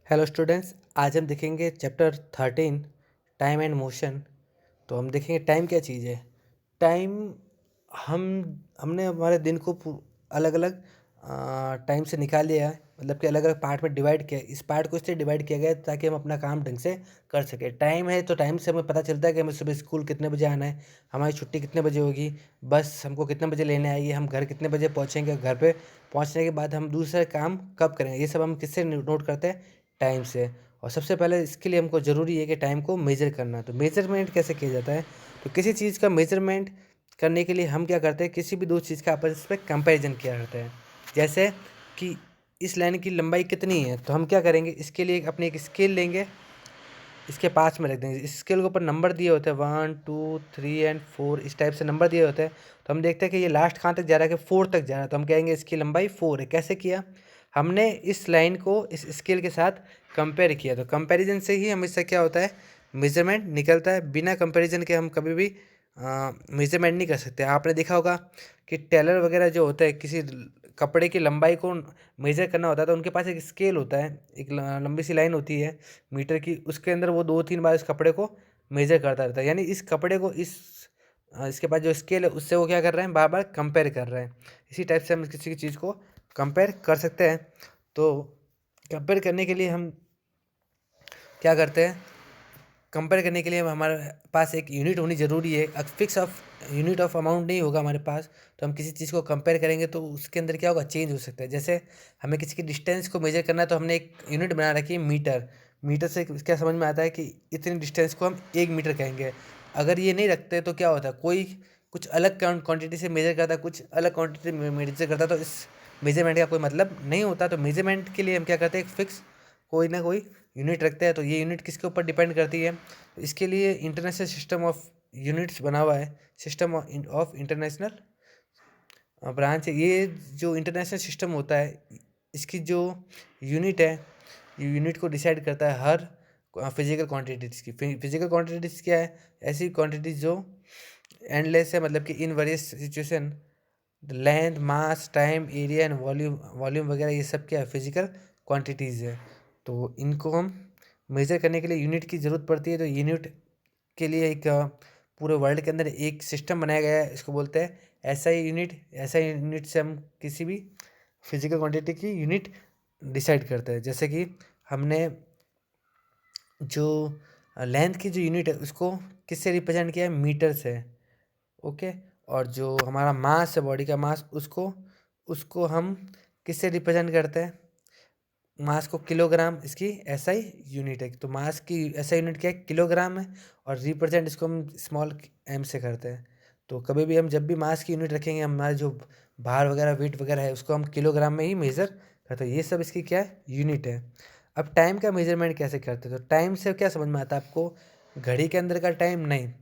Hello students, आज हम देखेंगे चैप्टर 13 टाइम एंड मोशन। तो हम देखेंगे टाइम क्या चीज़ है। टाइम हम हमने हमारे दिन को अलग अलग टाइम से निकाल लिया है, मतलब कि अलग अलग पार्ट में डिवाइड किया है। इस पार्ट को इसलिए डिवाइड किया गया है ताकि हम अपना काम ढंग से कर सकें। टाइम है तो टाइम से हमें पता चलता है कि हमें सुबह स्कूल कितने बजे आना है, हमारी छुट्टी कितने बजे होगी, बस हमको कितने बजे लेने आएगी, हम घर कितने बजे पहुँचेंगे, घर पे पहुँचने के बाद हम दूसरे काम कब करेंगे। ये सब हम किससे नोट करते हैं? टाइम से। और सबसे पहले इसके लिए हमको ज़रूरी है कि टाइम को मेज़र करना। तो मेज़रमेंट कैसे किया जाता है? तो किसी चीज़ का मेज़रमेंट करने के लिए हम क्या करते हैं, किसी भी दो चीज़ का आपस में कंपैरिजन किया करते हैं। जैसे कि इस लाइन की लंबाई कितनी है, तो हम क्या करेंगे, इसके लिए अपनी एक स्केल लेंगे, इसके पास में रख देंगे। इस स्केल के ऊपर नंबर दिए होते हैं 1 2 3 एंड 4, इस टाइप से नंबर दिए होते हैं। तो हम देखते हैं कि ये लास्ट कहाँ तक जा रहा है, कि 4 तक जा रहा है, तो हम कहेंगे इसकी लंबाई 4 है। कैसे किया? हमने इस लाइन को इस स्केल के साथ कंपेयर किया। तो कंपैरिजन से ही हमेशा क्या होता है, मेजरमेंट निकलता है। बिना कंपैरिजन के हम कभी भी मेजरमेंट नहीं कर सकते। आपने देखा होगा कि टेलर वगैरह जो होता है, किसी कपड़े की लंबाई को मेजर करना होता है तो उनके पास एक स्केल होता है, एक लंबी सी लाइन होती है मीटर की, उसके अंदर वो 2-3 बार इस कपड़े को मेजर करता रहता है। यानी इस कपड़े को इसके पास जो स्केल है उससे वो क्या कर रहे हैं, बार बार कंपेयर कर रहे हैं। इसी टाइप से हम किसी की चीज़ को कंपेयर कर सकते हैं। तो कंपेयर करने के लिए हम क्या करते हैं, कंपेयर करने के लिए हमारे पास एक यूनिट होनी ज़रूरी है। Fix of unit of amount नहीं होगा हमारे पास, तो हम किसी चीज़ को कंपेयर करेंगे तो उसके अंदर क्या होगा, चेंज हो सकता है। जैसे हमें किसी की डिस्टेंस को मेजर करना है तो हमने एक यूनिट बना रखी है मीटर। मीटर से क्या समझ में आता है कि इतनी डिस्टेंस को हम 1 मीटर कहेंगे। अगर ये नहीं रखते तो क्या होता है, कोई कुछ अलग क्वान्टिटी से मेजर करता है, कुछ अलग क्वान्टिटी मेजर करता है, तो इस मेजरमेंट का कोई मतलब नहीं होता। तो मेजरमेंट के लिए हम क्या करते हैं, एक फिक्स कोई ना कोई यूनिट रखते हैं। तो ये यूनिट किसके ऊपर डिपेंड करती है? तो इसके लिए इंटरनेशनल सिस्टम ऑफ यूनिट्स बना हुआ है, सिस्टम ऑफ इंटरनेशनल ब्रांच है। ये जो इंटरनेशनल सिस्टम होता है, इसकी जो यूनिट है, ये यूनिट को डिसाइड करता है हर फिजिकल क्वांटिटीज़ की। फिजिकल क्वांटिटीज़ क्या है? ऐसी क्वांटिटीज़ जो एंडलेस है, मतलब कि in various situation length, mass, time, area and volume volume वगैरह, ये सब क्या है, फिजिकल क्वांटिटीज़ है। तो इनको हम मेजर करने के लिए यूनिट की ज़रूरत पड़ती है। तो यूनिट के लिए एक पूरे वर्ल्ड के अंदर एक सिस्टम बनाया गया है, इसको बोलते हैं एसआई यूनिट। एसआई यूनिट से हम किसी भी फिजिकल क्वांटिटी की यूनिट डिसाइड करते हैं। जैसे कि हमने जो लेंथ की जो यूनिट है उसको किससे रिप्रेजेंट किया है, मीटर से। ओके। और जो हमारा मास है, बॉडी का मास, उसको उसको हम किससे रिप्रेजेंट करते हैं, मास को किलोग्राम, इसकी एसआई यूनिट है। तो मास की एसआई यूनिट क्या है, किलोग्राम है। और रिप्रेजेंट इसको हम स्मॉल एम से करते हैं। तो कभी भी हम जब भी मास की यूनिट रखेंगे, हमारे जो भार वगैरह वेट वगैरह है उसको हम किलोग्राम में ही मेज़र करते हैं। ये सब इसकी क्या है, यूनिट है। अब टाइम का मेजरमेंट कैसे करते हैं? तो टाइम से क्या समझ में आता है आपको, घड़ी के अंदर का टाइम नहीं।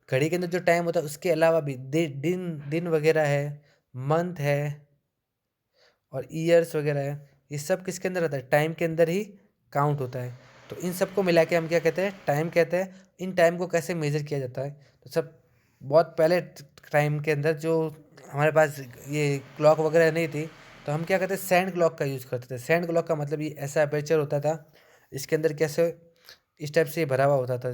घड़ी के अंदर जो टाइम होता है उसके अलावा भी दिन दिन वगैरह है, मंथ है, और ईयर्स वगैरह है, ये सब किसके अंदर आता है, टाइम के अंदर ही काउंट होता है। तो इन सबको मिला के हम क्या कहते हैं, टाइम कहते हैं। इन टाइम को कैसे मेज़र किया जाता है? तो सब बहुत पहले टाइम के अंदर जो हमारे पास ये क्लॉक वगैरह नहीं थी, तो हम क्या करते हैं, सैंड क्लॉक का यूज़ करते थे। सैंड क्लॉक का मतलब ये ऐसा अपर्चर होता था, इसके अंदर कैसे इस टाइप से भरा हुआ होता था,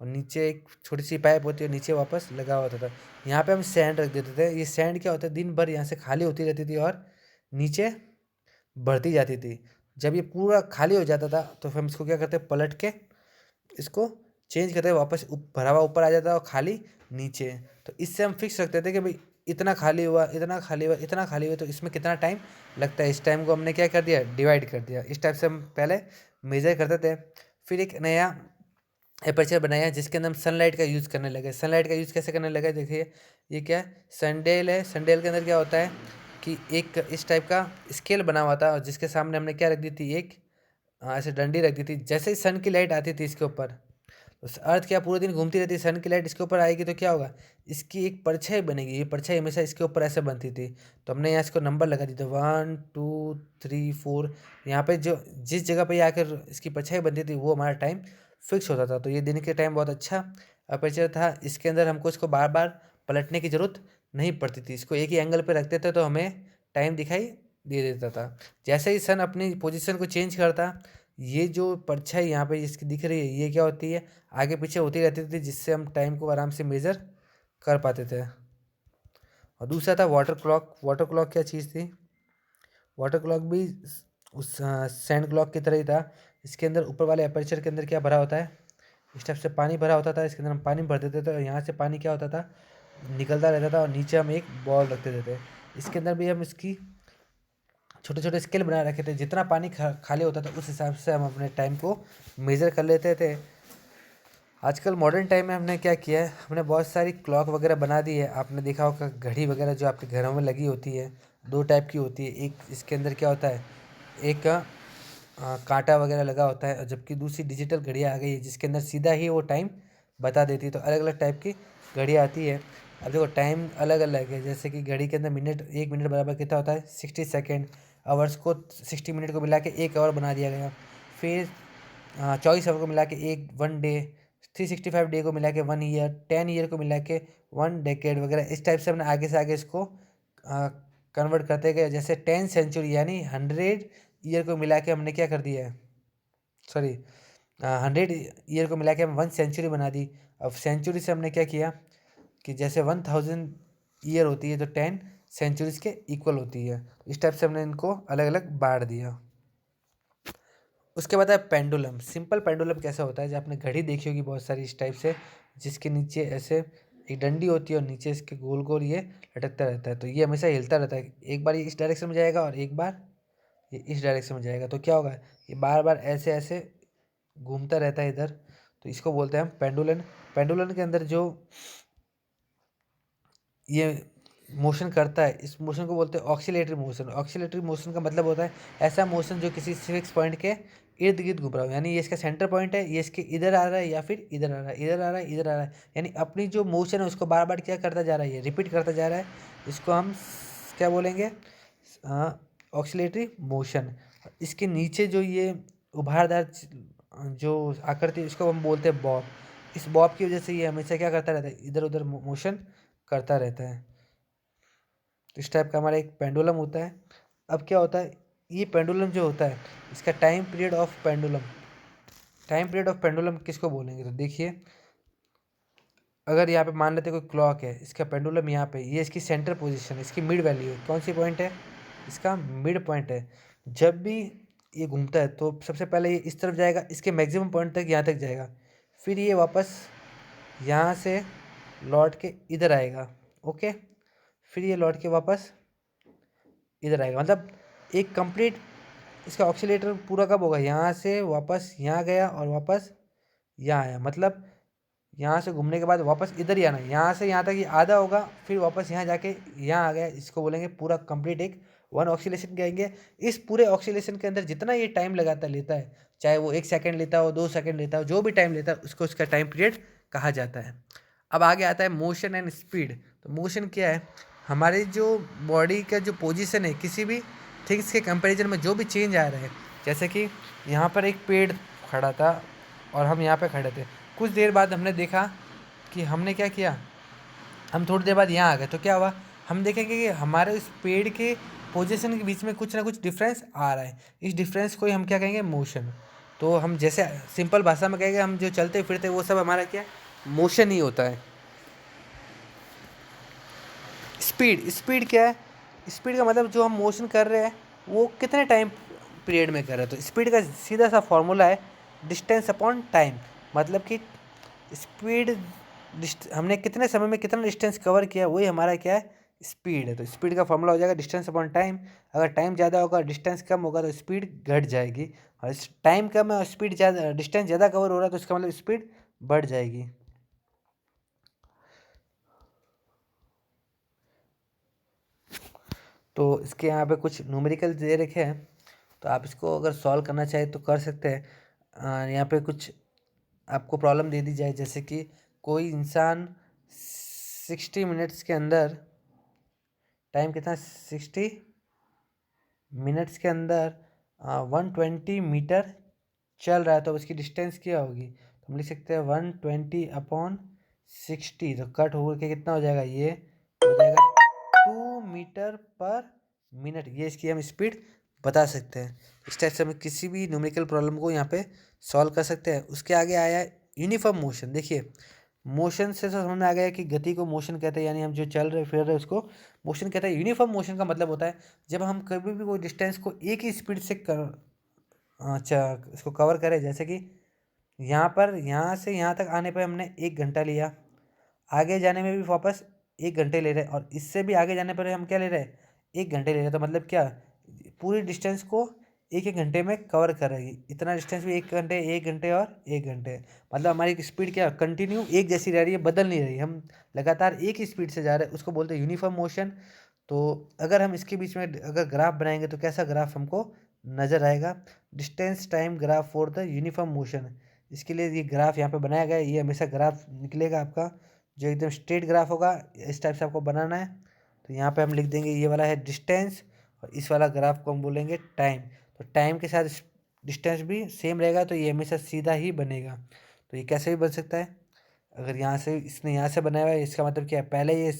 और नीचे एक छोटी सी पाइप होती है, नीचे वापस लगा हुआ होता था। यहाँ पे हम सैंड रख देते थे। ये सैंड क्या होता है, दिन भर यहाँ से खाली होती रहती थी और नीचे बढ़ती जाती थी। जब ये पूरा खाली हो जाता था तो फिर हम इसको क्या करते, पलट के इसको चेंज करते, वापस भरा हुआ ऊपर आ जाता और खाली नीचे। तो इससे हम फिक्स रखते थे कि भाई इतना खाली हुआ, इतना खाली हुआ, इतना खाली हुआ, तो इसमें कितना टाइम लगता है। इस टाइम को हमने क्या कर दिया, डिवाइड कर दिया। इस टाइप से हम पहले मेजर करते थे। फिर एक नया एपर्चर बनाया जिसके अंदर हम सनलाइट का यूज़ करने लगे। सनलाइट का यूज़ कैसे करने लगे, देखिए ये क्या है, सनडेल है। सनडेल के अंदर क्या होता है कि एक इस टाइप का स्केल बना हुआ था, और जिसके सामने हमने क्या रख दी थी, एक ऐसे डंडी रख दी थी। जैसे ही सन की लाइट आती थी इसके ऊपर, तो अर्थ क्या पूरे दिन घूमती रहती है, सन की लाइट इसके ऊपर आएगी तो क्या होगा, इसकी एक परछाई बनेगी। ये परछाई हमेशा इसके ऊपर ऐसे बनती थी। तो हमने यहाँ इसको नंबर लगा दी था 1 2 3 4। यहाँ पे जो जिस जगह पे आकर इसकी परछाई बनती थी वो हमारा टाइम फिक्स होता था। तो ये दिन के टाइम बहुत अच्छा अपर्चर था। इसके अंदर हमको इसको बार बार पलटने की ज़रूरत नहीं पड़ती थी। इसको एक ही एंगल पे रखते थे तो हमें टाइम दिखाई दे देता था। जैसे ही सन अपनी पोजीशन को चेंज करता, ये जो परछाई यहाँ पे जिसकी दिख रही है ये क्या होती है, आगे पीछे होती रहती थी, जिससे हम टाइम को आराम से मेज़र कर पाते थे। और दूसरा था वाटर क्लॉक। वाटर क्लॉक क्या चीज़ थी? वाटर क्लॉक भी उस सैंड क्लॉक की तरह ही था। इसके अंदर ऊपर वाले अपर्चर के अंदर क्या भरा होता है, इस टाइप से पानी भरा होता था। इसके अंदर हम पानी भर देते थे और यहाँ से पानी क्या होता था, निकलता रहता था और नीचे हम एक बॉल रख देते थे। इसके अंदर भी हम इसकी छोटे छोटे स्केल बना रखे थे, जितना पानी खाली होता था उस हिसाब से हम अपने टाइम को मेज़र कर लेते थे। आजकल मॉडर्न टाइम में हमने क्या किया है, हमने बहुत सारी क्लॉक वगैरह बना दी है। आपने देखा होगा घड़ी वगैरह जो आपके घरों में लगी होती है, दो टाइप की होती है। एक इसके अंदर क्या होता है, एक कांटा वगैरह लगा होता है, और जबकि दूसरी डिजिटल घड़ियाँ आ गई है जिसके अंदर सीधा ही वो टाइम बता देती है। तो अलग अलग टाइप की घड़ियाँ आती है। अब देखो टाइम अलग अलग है, जैसे कि घड़ी के अंदर मिनट, 1 मिनट बराबर कितना होता है, 60 सेकेंड। आवर्स को 60 मिनट को मिला के 1 आवर बना दिया गया। फिर 24 आवर को मिला के 1 डे, 365 डे को मिला के 1 ईयर, 10 ईयर को मिला के 1 डेकेड वगैरह। इस टाइप से हमने आगे से आगे इसको कन्वर्ट करते गए। जैसे 10 सेंचुरी यानी 100 ईयर को मिला के हमने क्या कर दिया है, सॉरी 100 ईयर को मिला के हम 1 सेंचुरी बना दी। अब सेंचुरी से हमने क्या किया कि जैसे 1000 ईयर होती है तो 10 सेंचुरीज के इक्वल होती है। इस टाइप से हमने इनको अलग अलग बांट दिया। उसके बाद है पेंडुलम। सिंपल पेंडुलम कैसा होता है, जो आपने घड़ी देखी होगी बहुत सारी इस टाइप से, जिसके नीचे ऐसे एक डंडी होती है और नीचे इसके गोल गोल ये लटकता रहता है। तो ये हमेशा हिलता रहता है, एक बार ये इस डायरेक्शन में जाएगा और एक बार ये इस डायरेक्शन में जाएगा। तो क्या होगा, ये बार बार ऐसे ऐसे घूमता रहता है इधर। तो इसको बोलते हैं हम पेंडुलन। पेंडुलन के अंदर जो ये मोशन करता है, इस मोशन को बोलते हैं ऑक्सीलेटरी मोशन। ऑक्सीलेटरी मोशन का मतलब होता है ऐसा मोशन जो किसी फिक्स पॉइंट के इर्द गिर्द घूम रहा हो। यानी ये इसका सेंटर पॉइंट है, ये इसके इधर आ रहा है या फिर इधर आ रहा है, इधर आ रहा है, इधर आ रहा है। यानी अपनी जो मोशन है उसको बार बार क्या करता जा रहा है, ये रिपीट करता जा रहा है। इसको हम क्या बोलेंगे, ऑक्सीलेटरी मोशन। इसके नीचे जो ये उभारदार जो आकृति है इसको हम बोलते हैं बॉब। इस बॉब की वजह से ये हमेशा क्या करता रहता है, इधर उधर मोशन करता रहता है। तो इस टाइप का हमारा एक पेंडुलम होता है। अब क्या होता है, ये पेंडुलम जो होता है इसका time period of pendulum, time period of pendulum किसको बोलेंगे, तो देखिए अगर यहाँ पे मान लेते कोई क्लॉक है, इसका पेंडुलम यहाँ पे, ये इसकी सेंटर पोजीशन है, इसकी मिड वैल्यू है। कौन सी पॉइंट है, इसका मिड पॉइंट है। जब भी ये घूमता है तो सबसे पहले ये इस तरफ जाएगा, इसके मैक्सिमम पॉइंट तक यहाँ तक जाएगा। फिर ये वापस यहाँ से लौट के इधर आएगा, ओके। फिर ये लौट के वापस इधर आएगा। मतलब एक कंप्लीट इसका ऑक्सीलेटर पूरा कब होगा, यहाँ से वापस यहाँ गया और वापस यहाँ आया। मतलब यहाँ से घूमने के बाद वापस इधर ही आना, यहाँ से यहाँ तक ये आधा होगा, फिर वापस यहाँ जाके यहाँ आ गया। इसको बोलेंगे पूरा कंप्लीट एक वन ऑक्सीलेशन कहेंगे। इस पूरे ऑक्सीलेशन के अंदर जितना ये टाइम लगाता लेता है, चाहे वो 1 सेकेंड लेता हो, 2 सेकेंड लेता हो, जो भी टाइम लेता है उसको उसका टाइम पीरियड कहा जाता है। अब आगे आता है मोशन एंड स्पीड। तो मोशन क्या है, हमारी जो बॉडी का जो पोजीशन है किसी भी थिंग्स के कंपैरिजन में जो भी चेंज आ रहा है। जैसे कि यहाँ पर एक पेड़ खड़ा था और हम यहाँ पे खड़े थे, कुछ देर बाद हमने देखा कि हमने क्या किया, हम थोड़ी देर बाद यहाँ आ गए। तो क्या हुआ, हम देखेंगे कि हमारे इस पेड़ के पोजीशन के बीच में कुछ ना कुछ डिफरेंस आ रहा है। इस डिफरेंस को ही हम क्या कहेंगे, मोशन। तो हम जैसे सिंपल भाषा में कहेंगे, हम जो चलते फिरते वो सब हमारा क्या मोशन ही होता है। स्पीड, स्पीड क्या है, स्पीड का मतलब जो हम मोशन कर रहे हैं वो कितने टाइम पीरियड में कर रहे हैं। तो स्पीड का सीधा सा फॉर्मूला है डिस्टेंस अपॉन टाइम। मतलब कि स्पीड, हमने कितने समय में कितना डिस्टेंस कवर किया वही हमारा क्या है, स्पीड है। तो स्पीड का फॉर्मूला हो जाएगा डिस्टेंस अपॉन टाइम। अगर टाइम ज़्यादा होगा, डिस्टेंस कम होगा तो स्पीड घट जाएगी। और टाइम कम है और स्पीड ज़्यादा, डिस्टेंस ज़्यादा कवर हो रहा है तो इसका मतलब स्पीड बढ़ जाएगी। तो इसके यहाँ पे कुछ न्यूमेरिकल दे रखे हैं, तो आप इसको अगर सॉल्व करना चाहें तो कर सकते हैं। यहाँ पे कुछ आपको प्रॉब्लम दे दी जाए, जैसे कि कोई इंसान 60 मिनट्स के अंदर, टाइम कितना, 60 मिनट्स के अंदर 120 मीटर चल रहा है, तो उसकी डिस्टेंस क्या होगी। तो हम लिख सकते हैं 120/60। तो कट हो के कितना हो जाएगा, ये हो जाएगा 2 मीटर पर मिनट। ये इसकी हम स्पीड बता सकते हैं। इस टाइप से हम किसी भी न्यूमेरिकल प्रॉब्लम को यहाँ पे सॉल्व कर सकते हैं। उसके आगे आया यूनिफॉर्म मोशन। देखिए मोशन से तो समझ में आ गया कि गति को मोशन कहते हैं, यानी हम जो चल रहे फिर रहे उसको मोशन कहते हैं। यूनिफॉर्म मोशन का मतलब होता है जब हम कभी भी कोई डिस्टेंस को एक ही स्पीड से अच्छा इसको कवर करें। जैसे कि यहाँ पर यहाँ से यहाँ तक आने पर हमने 1 घंटा लिया, आगे जाने में भी वापस 1 घंटे ले रहे हैं, और इससे भी आगे जाने पर हम क्या ले रहे हैं, 1 घंटे ले रहे हैं। तो मतलब क्या, पूरी डिस्टेंस को एक एक घंटे में कवर करेगी। इतना डिस्टेंस भी 1 घंटे, 1 घंटे और 1 घंटे, मतलब हमारी स्पीड क्या कंटिन्यू एक जैसी रह रही है, बदल नहीं रही, हम लगातार एक ही स्पीड से जा रहे हैं। उसको बोलते हैं यूनिफॉर्म मोशन। तो अगर हम इसके बीच में अगर ग्राफ बनाएंगे तो कैसा ग्राफ हमको नज़र आएगा, distance time graph for the uniform motion. इसके लिए ये ग्राफ यहाँ पे बनाया गया है। ये हमेशा ग्राफ निकलेगा आपका जो एकदम स्ट्रेट ग्राफ होगा, इस टाइप से आपको बनाना है। तो यहाँ पे हम लिख देंगे ये वाला है डिस्टेंस, और इस वाला ग्राफ को हम बोलेंगे टाइम। तो टाइम के साथ डिस्टेंस भी सेम रहेगा, तो ये हमेशा सीधा ही बनेगा। तो ये कैसे भी बन सकता है, अगर यहाँ से इसने यहाँ से बनाया हुआ है, इसका मतलब क्या है, पहले ये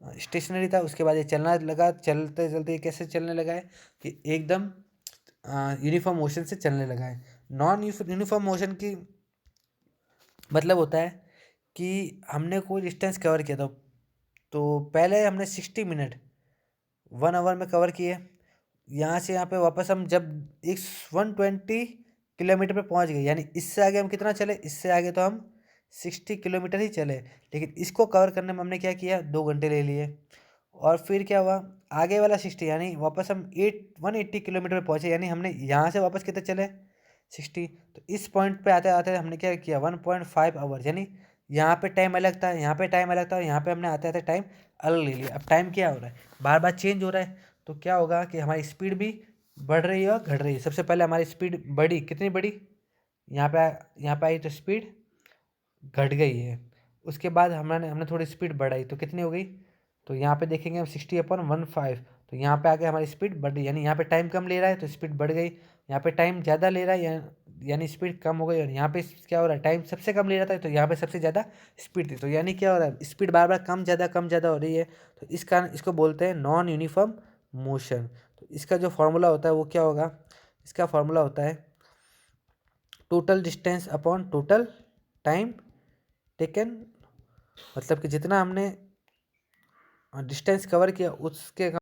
स्टेशनरी था, उसके बाद ये चलना लगा, चलते चलते ये कैसे चलने लगा है कि एकदम यूनिफॉर्म मोशन से चलने लगा है। नॉन यूनिफॉर्म मोशन की मतलब होता है कि हमने कोई डिस्टेंस कवर किया था, तो पहले हमने 60 मिनट 1 आवर में कवर किए। यहाँ से यहाँ पे वापस हम जब एक 120 किलोमीटर पे पहुँच गए, यानी इससे आगे हम कितना चले, इससे आगे तो हम 60 किलोमीटर ही चले, लेकिन इसको कवर करने में हमने क्या किया, 2 घंटे ले लिए। और फिर क्या हुआ, आगे वाला 60 यानी वापस हम 180 किलोमीटर पे पहुँचे, यानी हमने यहाँ से वापस कितने चले, 60। तो इस पॉइंट पे आते आते हमने क्या किया, 1.5 आवर, यानी यहाँ पे टाइम अलग था, यहाँ पे टाइम अलग था, और यहाँ पे हमने आते आते टाइम अलग ले लिया। अब टाइम क्या हो रहा है, बार बार चेंज हो रहा है, तो क्या होगा कि हमारी स्पीड भी बढ़ रही है और घट रही है। सबसे पहले हमारी स्पीड बढ़ी, कितनी बढ़ी, यहाँ पे यहाँ पे आई तो स्पीड घट गई है। उसके बाद हमने थोड़ी स्पीड बढ़ाई तो कितनी हो गई, तो यहाँ पे देखेंगे हम 60/15, तो यहाँ पे आके हमारी स्पीड बढ़ रही, यानी यहाँ पे टाइम कम ले रहा है तो स्पीड बढ़ गई। यहाँ पे टाइम ज़्यादा ले रहा है यानी स्पीड कम हो गई, और यहाँ पे क्या हो रहा है, टाइम सबसे कम ले रहा था तो यहाँ पे सबसे ज़्यादा स्पीड थी, तो यानी क्या हो रहा है, स्पीड बार बार कम ज़्यादा हो रही है। तो इस कारण इसको बोलते हैं नॉन यूनिफॉर्म मोशन। तो इसका जो फॉर्मूला होता है वो क्या होगा, इसका फॉर्मूला होता है total distance upon total time taken, मतलब कि जितना हमने डिस्टेंस कवर किया उसके